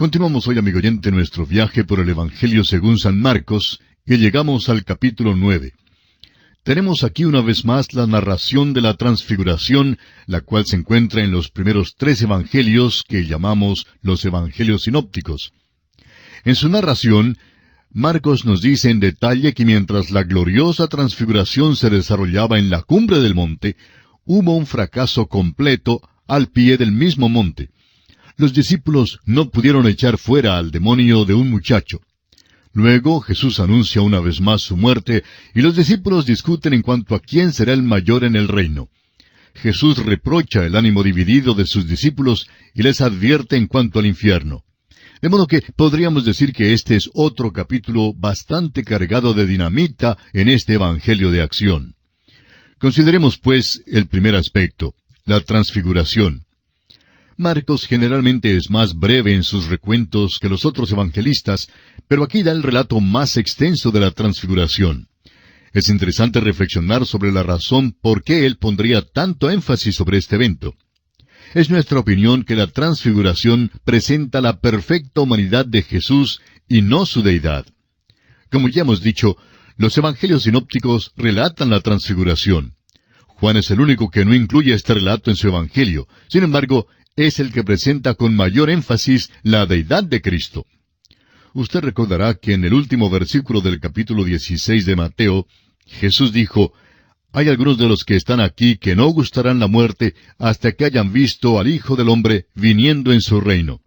Continuamos hoy, amigo oyente, nuestro viaje por el Evangelio según San Marcos, y llegamos al capítulo 9. Tenemos aquí una vez más la narración de la transfiguración, la cual se encuentra en los primeros 3 evangelios que llamamos los evangelios sinópticos. En su narración, Marcos nos dice en detalle que mientras la gloriosa transfiguración se desarrollaba en la cumbre del monte, hubo un fracaso completo al pie del mismo monte. Los discípulos no pudieron echar fuera al demonio de un muchacho. Luego Jesús anuncia una vez más su muerte, y los discípulos discuten en cuanto a quién será el mayor en el reino. Jesús reprocha el ánimo dividido de sus discípulos y les advierte en cuanto al infierno. De modo que podríamos decir que este es otro capítulo bastante cargado de dinamita en este Evangelio de acción. Consideremos, pues, el primer aspecto, la transfiguración. Marcos generalmente es más breve en sus recuentos que los otros evangelistas, pero aquí da el relato más extenso de la transfiguración. Es interesante reflexionar sobre la razón por qué él pondría tanto énfasis sobre este evento. Es nuestra opinión que la transfiguración presenta la perfecta humanidad de Jesús y no su deidad. Como ya hemos dicho, los evangelios sinópticos relatan la transfiguración. Juan es el único que no incluye este relato en su evangelio. Sin embargo, es el que presenta con mayor énfasis la deidad de Cristo. Usted recordará que en el último versículo del capítulo 16 de Mateo, Jesús dijo: «Hay algunos de los que están aquí que no gustarán la muerte hasta que hayan visto al Hijo del Hombre viniendo en su reino».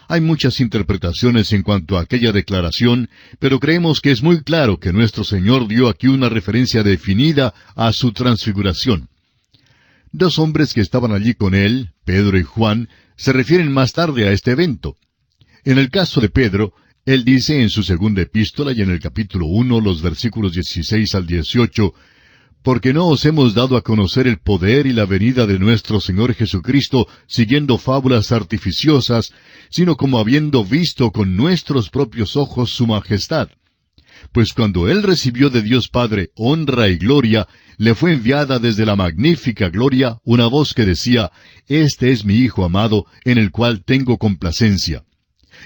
Hay muchas interpretaciones en cuanto a aquella declaración, pero creemos que es muy claro que nuestro Señor dio aquí una referencia definida a su transfiguración. 2 hombres que estaban allí con él, Pedro y Juan, se refieren más tarde a este evento. En el caso de Pedro, él dice en su segunda epístola y en el capítulo 1, los versículos 16 al 18, «Porque no os hemos dado a conocer el poder y la venida de nuestro Señor Jesucristo siguiendo fábulas artificiosas, sino como habiendo visto con nuestros propios ojos su majestad. Pues cuando Él recibió de Dios Padre honra y gloria, le fue enviada desde la magnífica gloria una voz que decía: Este es mi Hijo amado, en el cual tengo complacencia.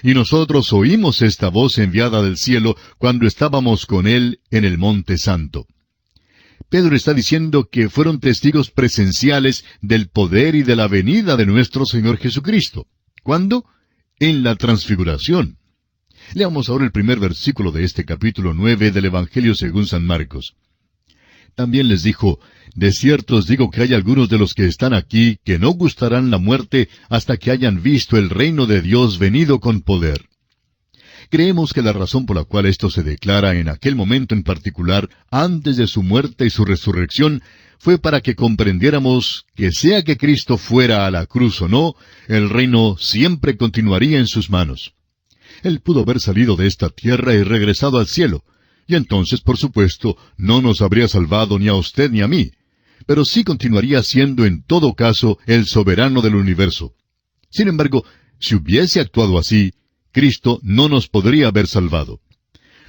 Y nosotros oímos esta voz enviada del cielo cuando estábamos con Él en el Monte Santo». Pedro está diciendo que fueron testigos presenciales del poder y de la venida de nuestro Señor Jesucristo. ¿Cuándo? En la transfiguración. Leamos ahora el primer versículo de este capítulo 9 del Evangelio según San Marcos. También les dijo: «De cierto os digo que hay algunos de los que están aquí que no gustarán la muerte hasta que hayan visto el reino de Dios venido con poder». Creemos que la razón por la cual esto se declara en aquel momento en particular, antes de su muerte y su resurrección, fue para que comprendiéramos que sea que Cristo fuera a la cruz o no, el reino siempre continuaría en sus manos. Él pudo haber salido de esta tierra y regresado al cielo, y entonces, por supuesto, no nos habría salvado ni a usted ni a mí, pero sí continuaría siendo en todo caso el soberano del universo. Sin embargo, si hubiese actuado así, Cristo no nos podría haber salvado.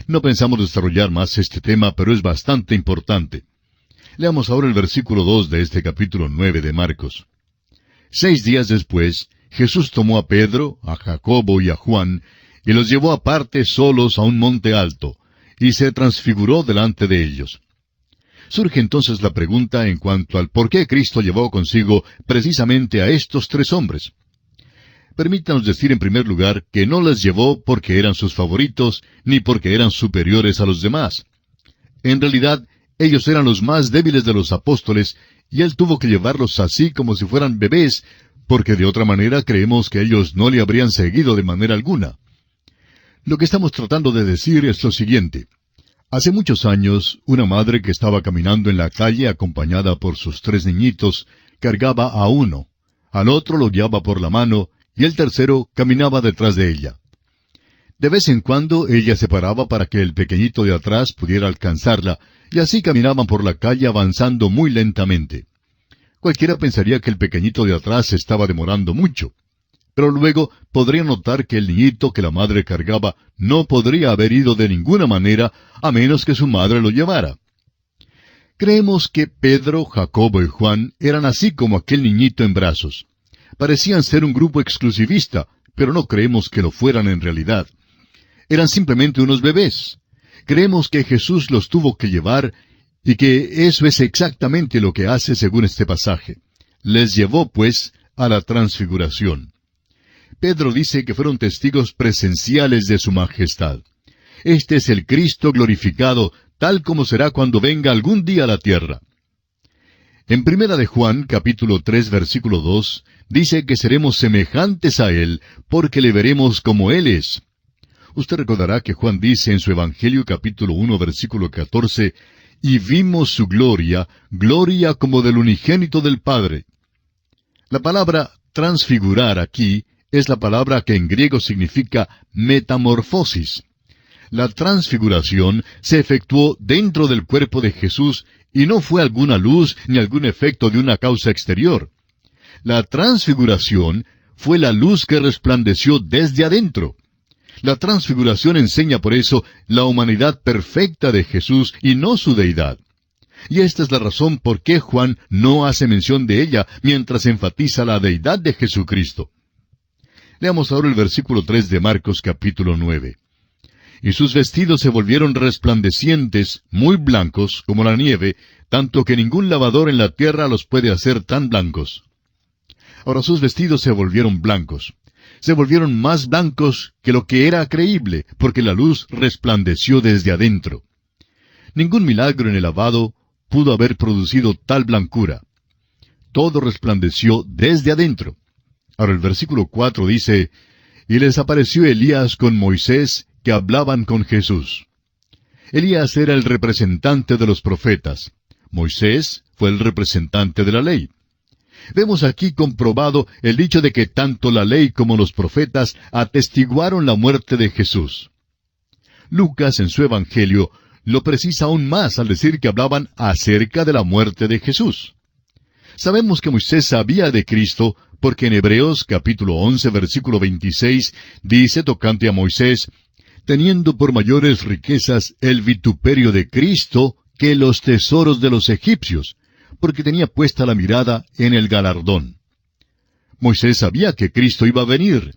No pensamos desarrollar más este tema, pero es bastante importante. Leamos ahora el versículo 2 de este capítulo 9 de Marcos. 6 días después, Jesús tomó a Pedro, a Jacobo y a Juan, y los llevó aparte solos a un monte alto, y se transfiguró delante de ellos. Surge entonces la pregunta en cuanto al por qué Cristo llevó consigo precisamente a estos 3 hombres. Permítanos decir en primer lugar que no les llevó porque eran sus favoritos, ni porque eran superiores a los demás. En realidad, ellos eran los más débiles de los apóstoles, y Él tuvo que llevarlos así como si fueran bebés, porque de otra manera creemos que ellos no le habrían seguido de manera alguna. Lo que estamos tratando de decir es lo siguiente. Hace muchos años, una madre que estaba caminando en la calle acompañada por sus 3 niñitos, cargaba a uno, al otro lo guiaba por la mano, y el tercero caminaba detrás de ella. De vez en cuando ella se paraba para que el pequeñito de atrás pudiera alcanzarla, y así caminaban por la calle avanzando muy lentamente. Cualquiera pensaría que el pequeñito de atrás se estaba demorando mucho. Pero luego podría notar que el niñito que la madre cargaba no podría haber ido de ninguna manera a menos que su madre lo llevara. Creemos que Pedro, Jacobo y Juan eran así como aquel niñito en brazos. Parecían ser un grupo exclusivista, pero no creemos que lo fueran en realidad. Eran simplemente unos bebés. Creemos que Jesús los tuvo que llevar y que eso es exactamente lo que hace según este pasaje. Les llevó, pues, a la transfiguración. Pedro dice que fueron testigos presenciales de su majestad. Este es el Cristo glorificado, tal como será cuando venga algún día a la tierra. En Primera de Juan, capítulo 3, versículo 2, dice que seremos semejantes a Él, porque le veremos como Él es. Usted recordará que Juan dice en su Evangelio, capítulo 1, versículo 14, «Y vimos su gloria, gloria como del unigénito del Padre». La palabra transfigurar aquí es la palabra que en griego significa metamorfosis. La transfiguración se efectuó dentro del cuerpo de Jesús y no fue alguna luz ni algún efecto de una causa exterior. La transfiguración fue la luz que resplandeció desde adentro. La transfiguración enseña por eso la humanidad perfecta de Jesús y no su deidad. Y esta es la razón por qué Juan no hace mención de ella mientras enfatiza la deidad de Jesucristo. Leamos ahora el versículo 3 de Marcos capítulo 9. Y sus vestidos se volvieron resplandecientes, muy blancos, como la nieve, tanto que ningún lavador en la tierra los puede hacer tan blancos. Ahora sus vestidos se volvieron blancos. Se volvieron más blancos que lo que era creíble, porque la luz resplandeció desde adentro. Ningún milagro en el lavado pudo haber producido tal blancura. Todo resplandeció desde adentro. Ahora el versículo 4 dice, «Y les apareció Elías con Moisés, que hablaban con Jesús». Elías era el representante de los profetas. Moisés fue el representante de la ley. Vemos aquí comprobado el dicho de que tanto la ley como los profetas atestiguaron la muerte de Jesús. Lucas en su Evangelio lo precisa aún más al decir que hablaban acerca de la muerte de Jesús. Sabemos que Moisés sabía de Cristo porque en Hebreos capítulo 11 versículo 26 dice tocante a Moisés, «Teniendo por mayores riquezas el vituperio de Cristo que los tesoros de los egipcios, porque tenía puesta la mirada en el galardón». Moisés sabía que Cristo iba a venir.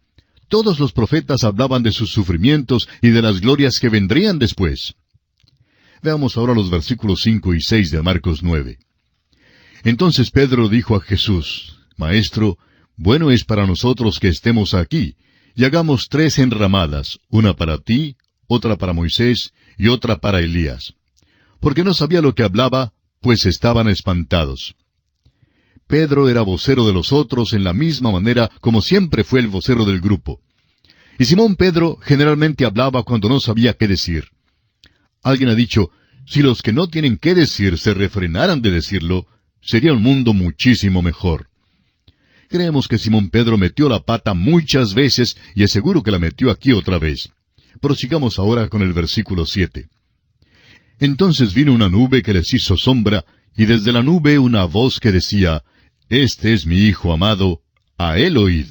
Todos los profetas hablaban de sus sufrimientos y de las glorias que vendrían después. Veamos ahora los versículos 5 y 6 de Marcos 9. Entonces Pedro dijo a Jesús, «Maestro, bueno es para nosotros que estemos aquí, y hagamos 3 enramadas, una para ti, otra para Moisés, y otra para Elías». Porque no sabía lo que hablaba, pues estaban espantados. Pedro era vocero de los otros en la misma manera como siempre fue el vocero del grupo. Y Simón Pedro generalmente hablaba cuando no sabía qué decir. Alguien ha dicho, si los que no tienen qué decir se refrenaran de decirlo, sería un mundo muchísimo mejor. Creemos que Simón Pedro metió la pata muchas veces y es seguro que la metió aquí otra vez. Prosigamos ahora con el versículo 7. Entonces vino una nube que les hizo sombra, y desde la nube una voz que decía, «Este es mi Hijo amado, a él oíd».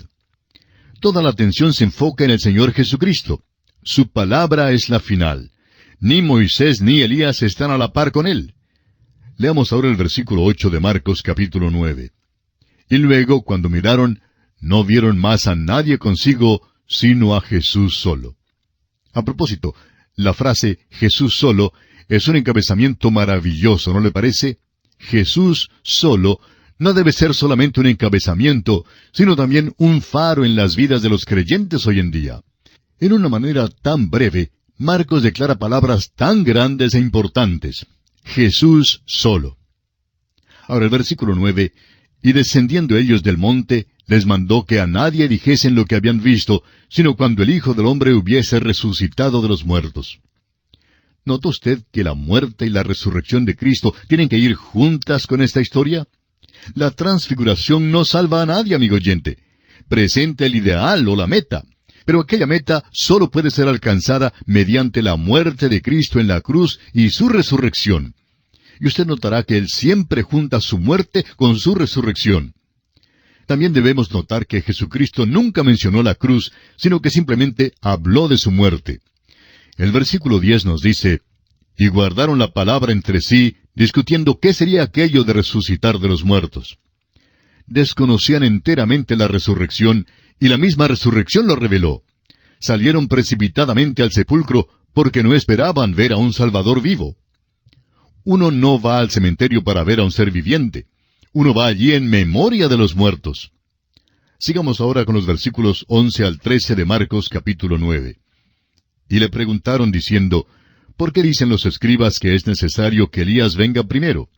Toda la atención se enfoca en el Señor Jesucristo. Su palabra es la final. Ni Moisés ni Elías están a la par con él. Leamos ahora el versículo 8 de Marcos capítulo 9. Y luego, cuando miraron, no vieron más a nadie consigo, sino a Jesús solo. A propósito, la frase Jesús solo es un encabezamiento maravilloso, ¿no le parece? Jesús solo no debe ser solamente un encabezamiento, sino también un faro en las vidas de los creyentes hoy en día. En una manera tan breve, Marcos declara palabras tan grandes e importantes. Jesús solo. Ahora el versículo 9, «Y descendiendo ellos del monte, les mandó que a nadie dijesen lo que habían visto, sino cuando el Hijo del Hombre hubiese resucitado de los muertos». ¿Nota usted que la muerte y la resurrección de Cristo tienen que ir juntas con esta historia? La transfiguración no salva a nadie, amigo oyente. Presenta el ideal o la meta. Pero aquella meta solo puede ser alcanzada mediante la muerte de Cristo en la cruz y su resurrección. Y usted notará que Él siempre junta su muerte con su resurrección. También debemos notar que Jesucristo nunca mencionó la cruz, sino que simplemente habló de su muerte. El versículo 10 nos dice, «Y guardaron la palabra entre sí, discutiendo qué sería aquello de resucitar de los muertos». Desconocían enteramente la resurrección, y la misma resurrección lo reveló. Salieron precipitadamente al sepulcro porque no esperaban ver a un Salvador vivo. Uno no va al cementerio para ver a un ser viviente. Uno va allí en memoria de los muertos. Sigamos ahora con los versículos 11 al 13 de Marcos capítulo 9. Y le preguntaron diciendo, ¿por qué dicen los escribas que es necesario que Elías venga primero?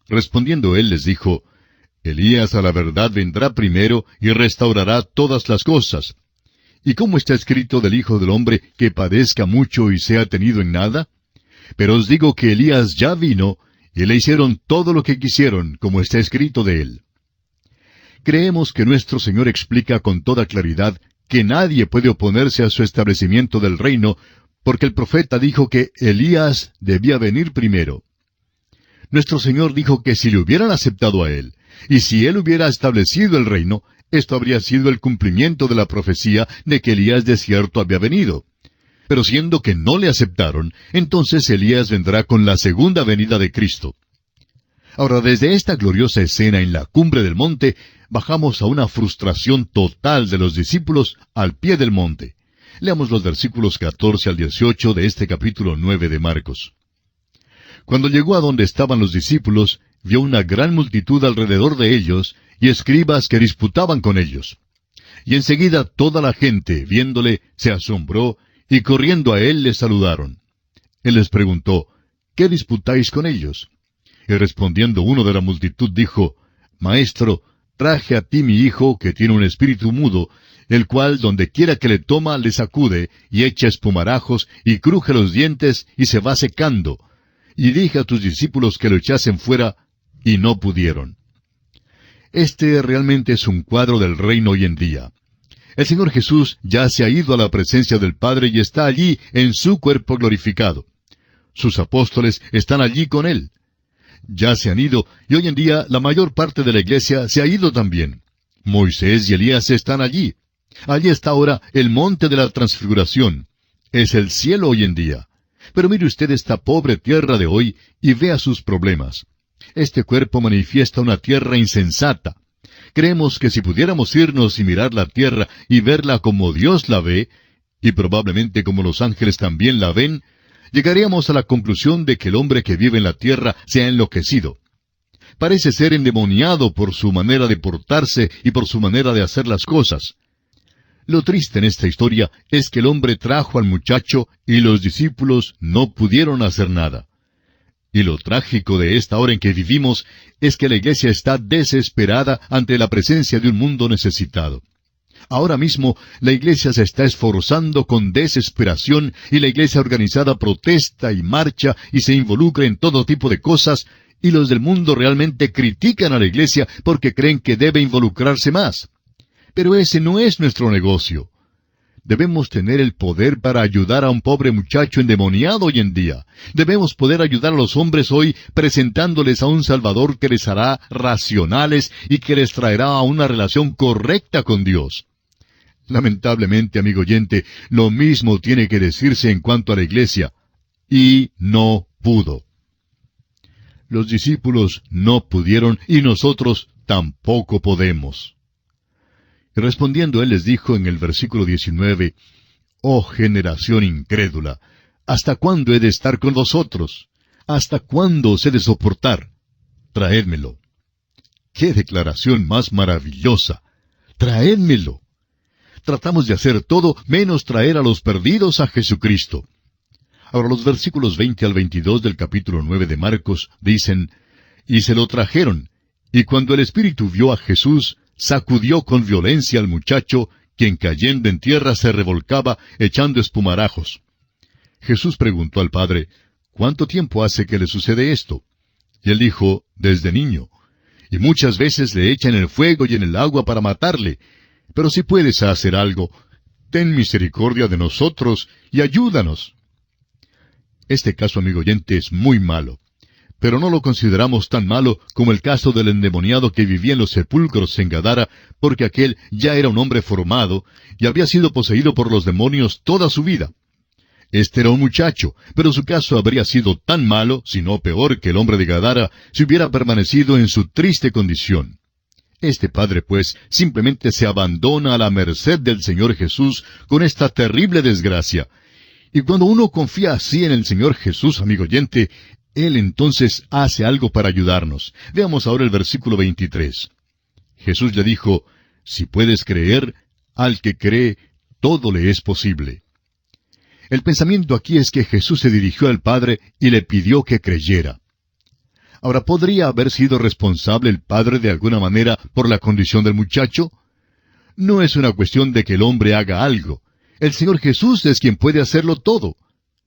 Respondiendo él les dijo, Elías a la verdad vendrá primero y restaurará todas las cosas. ¿Y cómo está escrito del Hijo del Hombre que padezca mucho y sea tenido en nada? Pero os digo que Elías ya vino, y le hicieron todo lo que quisieron, como está escrito de él. Creemos que nuestro Señor explica con toda claridad que nadie puede oponerse a su establecimiento del reino, porque el profeta dijo que Elías debía venir primero. Nuestro Señor dijo que si le hubieran aceptado a él, y si él hubiera establecido el reino, esto habría sido el cumplimiento de la profecía de que Elías de cierto había venido. Pero siendo que no le aceptaron, entonces Elías vendrá con la segunda venida de Cristo. Ahora, desde esta gloriosa escena en la cumbre del monte, bajamos a una frustración total de los discípulos al pie del monte. Leamos los versículos 14 al 18 de este capítulo 9 de Marcos. Cuando llegó a donde estaban los discípulos, vio una gran multitud alrededor de ellos, y escribas que disputaban con ellos. Y enseguida toda la gente, viéndole, se asombró, y corriendo a él le saludaron. Él les preguntó, ¿qué disputáis con ellos? Y respondiendo uno de la multitud dijo, Maestro, traje a ti mi hijo, que tiene un espíritu mudo, el cual donde quiera que le toma le sacude, y echa espumarajos, y cruje los dientes, y se va secando. Y dije a tus discípulos que lo echasen fuera, y no pudieron. Este realmente es un cuadro del reino hoy en día. El Señor Jesús ya se ha ido a la presencia del Padre y está allí en su cuerpo glorificado. Sus apóstoles están allí con Él. Ya se han ido, y hoy en día la mayor parte de la iglesia se ha ido también. Moisés y Elías están allí. Allí está ahora el monte de la transfiguración. Es el cielo hoy en día. Pero mire usted esta pobre tierra de hoy y vea sus problemas. Este cuerpo manifiesta una tierra insensata. Creemos que si pudiéramos irnos y mirar la tierra y verla como Dios la ve, y probablemente como los ángeles también la ven, llegaríamos a la conclusión de que el hombre que vive en la tierra se ha enloquecido. Parece ser endemoniado por su manera de portarse y por su manera de hacer las cosas. Lo triste en esta historia es que el hombre trajo al muchacho y los discípulos no pudieron hacer nada. Y lo trágico de esta hora en que vivimos es que la iglesia está desesperada ante la presencia de un mundo necesitado. Ahora mismo la iglesia se está esforzando con desesperación y la iglesia organizada protesta y marcha y se involucra en todo tipo de cosas, y los del mundo realmente critican a la iglesia porque creen que debe involucrarse más. Pero ese no es nuestro negocio. Debemos tener el poder para ayudar a un pobre muchacho endemoniado hoy en día. Debemos poder ayudar a los hombres hoy presentándoles a un Salvador que les hará racionales y que les traerá a una relación correcta con Dios. Lamentablemente, amigo oyente, lo mismo tiene que decirse en cuanto a la iglesia. Y no pudo. Los discípulos no pudieron y nosotros tampoco podemos. Y respondiendo él les dijo en el versículo 19, «Oh generación incrédula, ¿hasta cuándo he de estar con vosotros? ¿Hasta cuándo os he de soportar? Traédmelo». ¡Qué declaración más maravillosa! ¡Traédmelo! Tratamos de hacer todo menos traer a los perdidos a Jesucristo. Ahora los versículos 20 al 22 del capítulo 9 de Marcos dicen, «Y se lo trajeron, y cuando el Espíritu vio a Jesús, sacudió con violencia al muchacho, quien cayendo en tierra se revolcaba, echando espumarajos. Jesús preguntó al padre, ¿cuánto tiempo hace que le sucede esto? Y él dijo, desde niño. Y muchas veces le echan en el fuego y en el agua para matarle. Pero si puedes hacer algo, ten misericordia de nosotros y ayúdanos. Este caso, amigo oyente, es muy malo. Pero no lo consideramos tan malo como el caso del endemoniado que vivía en los sepulcros en Gadara, porque aquel ya era un hombre formado y había sido poseído por los demonios toda su vida. Este era un muchacho, pero su caso habría sido tan malo, si no peor, que el hombre de Gadara, si hubiera permanecido en su triste condición. Este padre, pues, simplemente se abandona a la merced del Señor Jesús con esta terrible desgracia. Y cuando uno confía así en el Señor Jesús, amigo oyente, Él entonces hace algo para ayudarnos. Veamos ahora el versículo 23. Jesús le dijo, si puedes creer, al que cree, todo le es posible. El pensamiento aquí es que Jesús se dirigió al Padre y le pidió que creyera. Ahora, ¿podría haber sido responsable el Padre de alguna manera por la condición del muchacho? No es una cuestión de que el hombre haga algo. El Señor Jesús es quien puede hacerlo todo.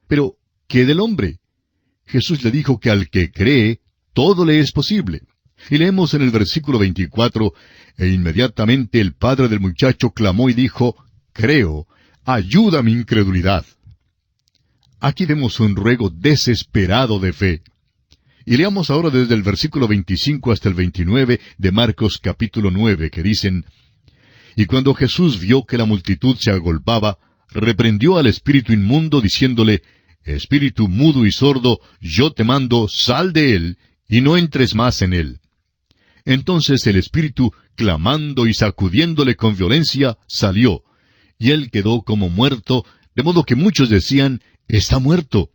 Pero, ¿qué del hombre? Jesús le dijo que al que cree, todo le es posible. Y leemos en el versículo 24, e inmediatamente el padre del muchacho clamó y dijo, creo, ayuda mi incredulidad. Aquí vemos un ruego desesperado de fe. Y leamos ahora desde el versículo 25 hasta el 29 de Marcos capítulo 9, que dicen, y cuando Jesús vio que la multitud se agolpaba, reprendió al espíritu inmundo, diciéndole, espíritu mudo y sordo, yo te mando, sal de él, y no entres más en él. Entonces el espíritu, clamando y sacudiéndole con violencia, salió, y él quedó como muerto, de modo que muchos decían, está muerto.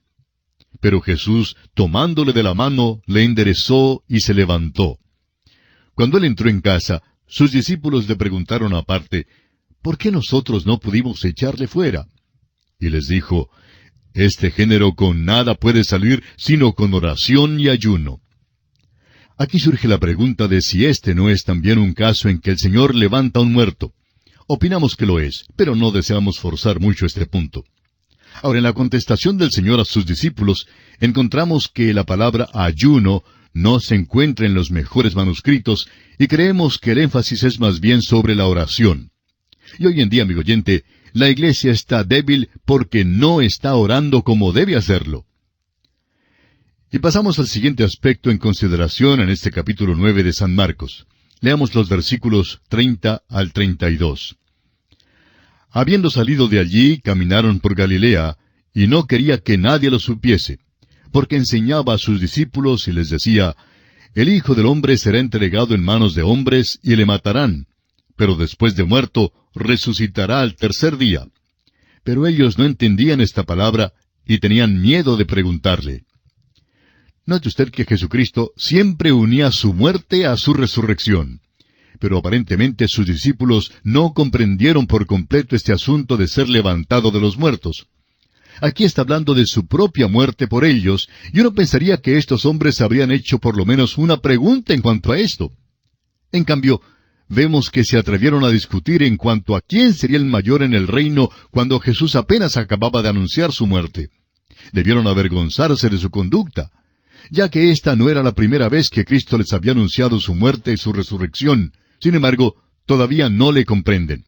Pero Jesús, tomándole de la mano, le enderezó y se levantó. Cuando él entró en casa, sus discípulos le preguntaron aparte, ¿por qué nosotros no pudimos echarle fuera? Y les dijo, este género con nada puede salir sino con oración y ayuno. Aquí surge la pregunta de si este no es también un caso en que el Señor levanta a un muerto. Opinamos que lo es, pero no deseamos forzar mucho este punto. Ahora, en la contestación del Señor a sus discípulos, encontramos que la palabra ayuno no se encuentra en los mejores manuscritos y creemos que el énfasis es más bien sobre la oración. Y hoy en día, amigo oyente, la iglesia está débil porque no está orando como debe hacerlo. Y pasamos al siguiente aspecto en consideración en este capítulo 9 de San Marcos. Leamos los versículos 30 al 32. Habiendo salido de allí, caminaron por Galilea, y no quería que nadie lo supiese, porque enseñaba a sus discípulos y les decía, el Hijo del Hombre será entregado en manos de hombres y le matarán, pero después de muerto resucitará al tercer día. Pero ellos no entendían esta palabra y tenían miedo de preguntarle. Note usted que Jesucristo siempre unía su muerte a su resurrección. Pero aparentemente sus discípulos no comprendieron por completo este asunto de ser levantado de los muertos. Aquí está hablando de su propia muerte por ellos, y uno pensaría que estos hombres habrían hecho por lo menos una pregunta en cuanto a esto. En cambio, vemos que se atrevieron a discutir en cuanto a quién sería el mayor en el reino cuando Jesús apenas acababa de anunciar su muerte. Debieron avergonzarse de su conducta, ya que esta no era la primera vez que Cristo les había anunciado su muerte y su resurrección. Sin embargo, todavía no le comprenden.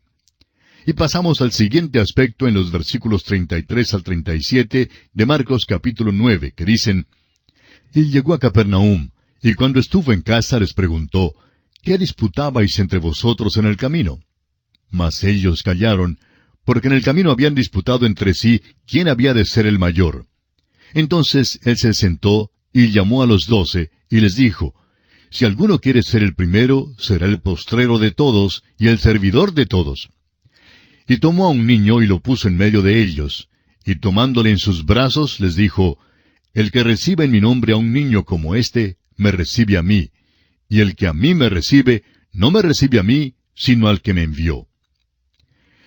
Y pasamos al siguiente aspecto en los versículos 33 al 37 de Marcos capítulo 9, que dicen, y llegó a Capernaum, y cuando estuvo en casa les preguntó, ¿qué disputabais entre vosotros en el camino? Mas ellos callaron, porque en el camino habían disputado entre sí quién había de ser el mayor. Entonces él se sentó y llamó a los 12, y les dijo, si alguno quiere ser el primero, será el postrero de todos y el servidor de todos. Y tomó a un niño y lo puso en medio de ellos, y tomándole en sus brazos les dijo, el que reciba en mi nombre a un niño como este, me recibe a mí, y el que a mí me recibe, no me recibe a mí, sino al que me envió.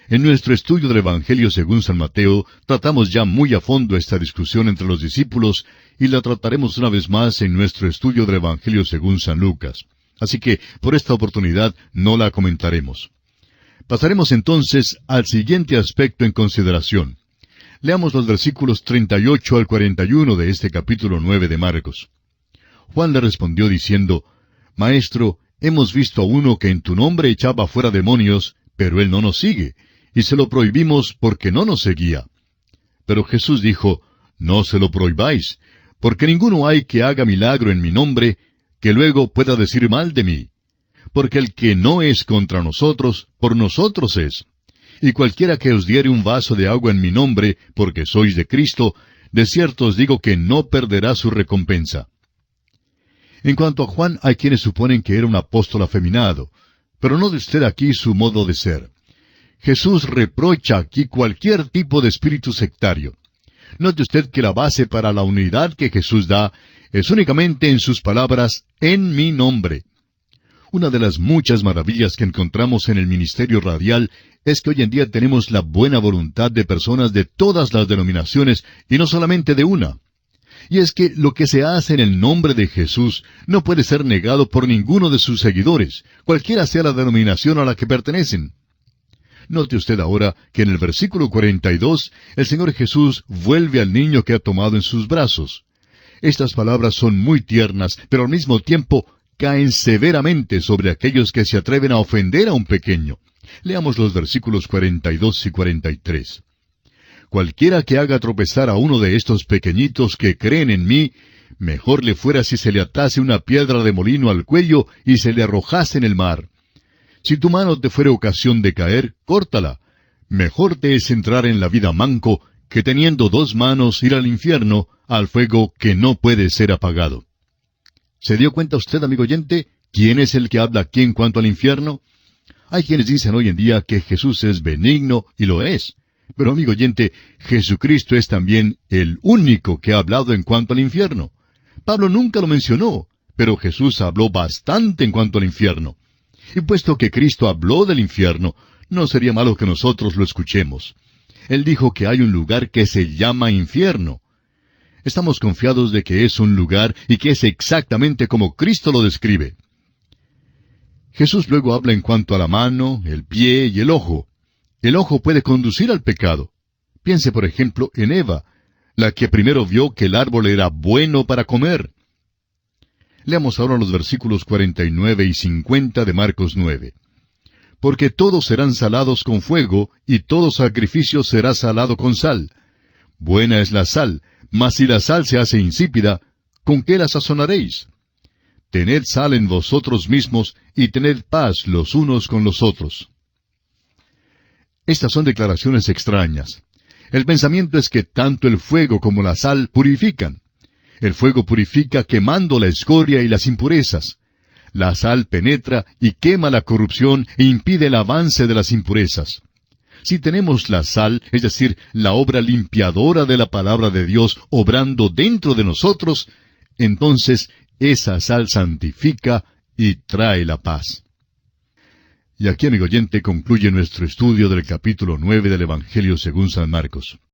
En nuestro estudio del Evangelio según San Mateo, tratamos ya muy a fondo esta discusión entre los discípulos, y la trataremos una vez más en nuestro estudio del Evangelio según San Lucas. Así que, por esta oportunidad, no la comentaremos. Pasaremos entonces al siguiente aspecto en consideración. Leamos los versículos 38 al 41 de este capítulo 9 de Marcos. Juan le respondió diciendo, Maestro, hemos visto a uno que en tu nombre echaba fuera demonios, pero él no nos sigue, y se lo prohibimos porque no nos seguía. Pero Jesús dijo, no se lo prohibáis, porque ninguno hay que haga milagro en mi nombre, que luego pueda decir mal de mí. Porque el que no es contra nosotros, por nosotros es. Y cualquiera que os diere un vaso de agua en mi nombre, porque sois de Cristo, de cierto os digo que no perderá su recompensa. En cuanto a Juan, hay quienes suponen que era un apóstol afeminado, Pero note usted aquí su modo de ser. Jesús reprocha aquí cualquier tipo de espíritu sectario. Note usted que la base para la unidad que Jesús da es únicamente en sus palabras, en mi nombre. Una de las muchas maravillas que encontramos en el ministerio radial es que hoy en día tenemos la buena voluntad de personas de todas las denominaciones y no solamente de una. Y es que lo que se hace en el nombre de Jesús no puede ser negado por ninguno de sus seguidores, cualquiera sea la denominación a la que pertenecen. Note usted ahora que en el versículo 42 el Señor Jesús vuelve al niño que ha tomado en sus brazos. Estas palabras son muy tiernas, pero al mismo tiempo caen severamente sobre aquellos que se atreven a ofender a un pequeño. Leamos los versículos 42 y 43. Cualquiera que haga tropezar a uno de estos pequeñitos que creen en mí, mejor le fuera si se le atase una piedra de molino al cuello y se le arrojase en el mar. Si tu mano te fuere ocasión de caer, córtala. Mejor te es entrar en la vida manco, que teniendo dos manos ir al infierno, al fuego que no puede ser apagado. ¿Se dio cuenta usted, amigo oyente, quién es el que habla aquí en cuanto al infierno? Hay quienes dicen hoy en día que Jesús es benigno, y lo es. Pero, amigo oyente, Jesucristo es también el único que ha hablado en cuanto al infierno. Pablo nunca lo mencionó, pero Jesús habló bastante en cuanto al infierno. Y puesto que Cristo habló del infierno, no sería malo que nosotros lo escuchemos. Él dijo que hay un lugar que se llama infierno. Estamos confiados de que es un lugar y que es exactamente como Cristo lo describe. Jesús luego habla en cuanto a la mano, el pie y el ojo. El ojo puede conducir al pecado. Piense, por ejemplo, en Eva, la que primero vio que el árbol era bueno para comer. Leamos ahora los versículos 49 y 50 de Marcos 9. Porque todos serán salados con fuego, y todo sacrificio será salado con sal. Buena es la sal, mas si la sal se hace insípida, ¿con qué la sazonaréis? Tened sal en vosotros mismos, y tened paz los unos con los otros. Estas son declaraciones extrañas. El pensamiento es que tanto el fuego como la sal purifican. El fuego purifica quemando la escoria y las impurezas. La sal penetra y quema la corrupción e impide el avance de las impurezas. Si tenemos la sal, es decir, la obra limpiadora de la palabra de Dios obrando dentro de nosotros, entonces esa sal santifica y trae la paz. Y aquí, amigo oyente, concluye nuestro estudio del capítulo 9 del Evangelio según San Marcos.